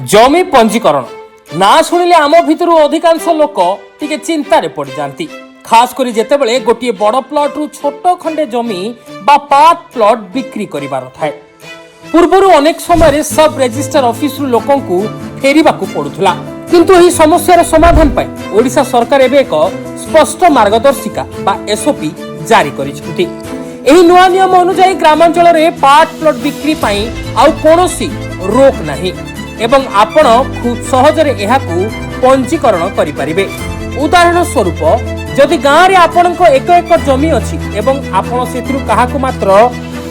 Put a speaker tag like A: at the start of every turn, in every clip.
A: जमी पंजीकरण ना शुणिले आम भितर अधिकांश लोक टिके चिंतार पड़ जाती। खास करी जेतेबेले गोटे बड़ प्लॉट रु छोट खंडे जमी बा पार्ट प्लॉट बिक्री करिवार थाए। पूर्वरु अनेक समय सब रजिस्टर ऑफिस रु लोकंकु फेरिबाकु पड़ुथला, किंतु एही समस्यार समाधान पाई ओडिशा सरकार एबे एक स्पष्ट मार्गदर्शिका बा एसओपी जारी करिसेंती। एही नुआ नियम अनुसार ग्रामांचल रे पार्ट प्लॉट बिक्री पाई आउ कोनोसी रोक नाही एवं आपण खूब सहजरे एहाकु पंजीकरण करि परिबे। उदाहरण स्वरूप जदि गाँव रे आपणको एक एकर जमी अछि एवं आपण सेथिरु काहाकु मात्र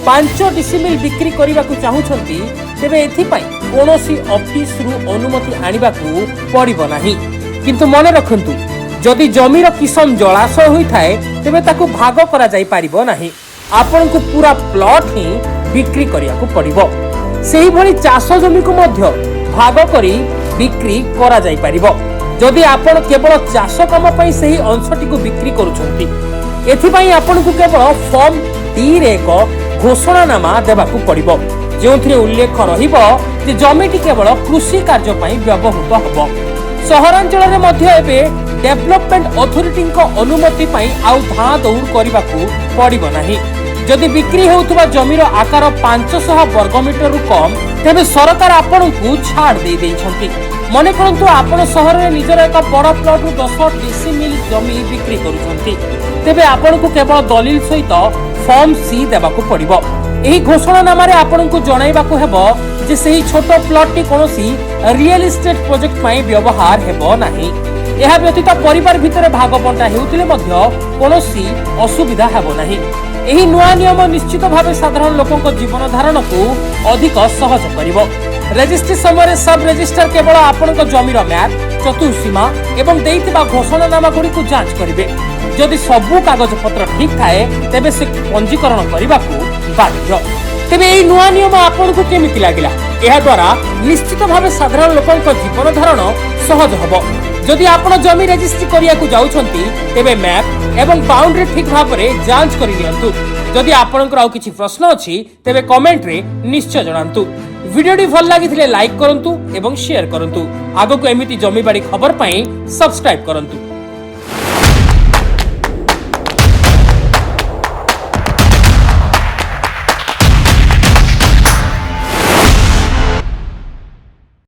A: 5 डिसिमिल बिक्री करिबाकु चाहुछंती, तेबे एथि पई कोनोसी ऑफिस रु अनुमति आनिबाकु पड़िबो नाही। किंतु मने रखंतु, जदि जमीर किसम जलाशय होई थाए तेबे ताकु भाग करा जाई पारिबो नाही। आपणको पूरा प्लॉट ही बिक्री करियाकु पड़िबो। सेही भली चाष जमी को मध्य भाग करी बिक्री करा जाई पारिबो। जदि आपण केवल चाष काम पई सही अंशटी को बिक्री करूछंती, एथि पई आपणको केवल फॉर्म डी रे एक घोषणानामा देबाकू पड़िबो, जेउथिरे उल्लेख रहिबो जे जमीटी केवल कृषि कार्य पई व्यवहृत हबो। सहरांचल रे मध्य एबे डेवलपमेंट अथॉरिटी को अनुमति पई आउ धा दौड़ करिबाकू पड़िबो नाही। जदि बिक्री होउतबा जमीर आकार 500 वर्गमीटर रु कम, तेबे सरकार आपनकु छाड़ दे दैछंती। मने करंतु आपण शहर रे निजर एक बड़ प्लॉट रु 10 डिसिमिल जमी बिक्री करूछंती, तेबे आपनकु केवल दलिल सहित फॉर्म सी देबाकू पड़िबो। एही घोषणानामा रे आपनकु जणाइबाकू हेबो जे सेही छोटो प्लॉट टी कोनोसी रियल एस्टेट प्रोजेक्ट पई व्यवहार हेबो नाही। एहा व्यतीत परिवार भितर भाग बंटा हेउतिले मध्य कोनोसी असुविधा हेबो नाही। एही नुआ नियम निश्चित भावे साधारण लोकंक जीवन धारण को अधिक सहज करिवो। रजिस्ट्री समय सब रजिस्टर केवल आपनक जमीर मैप, चतुर्सीमा एवं देइतिबा घोषणानामा गुडी को जांच करिवे। जदि सबु कागज पत्र ठीक थाए तेबे से पंजीकरण करिबाकू बाध्य। तेबे एही नुआ नियम आपनकु केमिति लागिला? एहा द्वारा निश्चित भावे साधारण लोकंक जीवन धारण सहज हबो। जदि आपण जमी रजिस्ट्री करिया को जाउछंती, तेबे मैप एवं बाउंड्री ठीक भाव रे जांच करि लियंतु। जदि आपनकर आउ किछि प्रश्न अछि तेबे कमेंट रे निश्चय जणांतु। वीडियोटी भल लागिथिले लाइक करंतु एवं शेयर करंतु। आगो को एमिति जमी बाड़ी खबर पई सब्सक्राइब करंतु।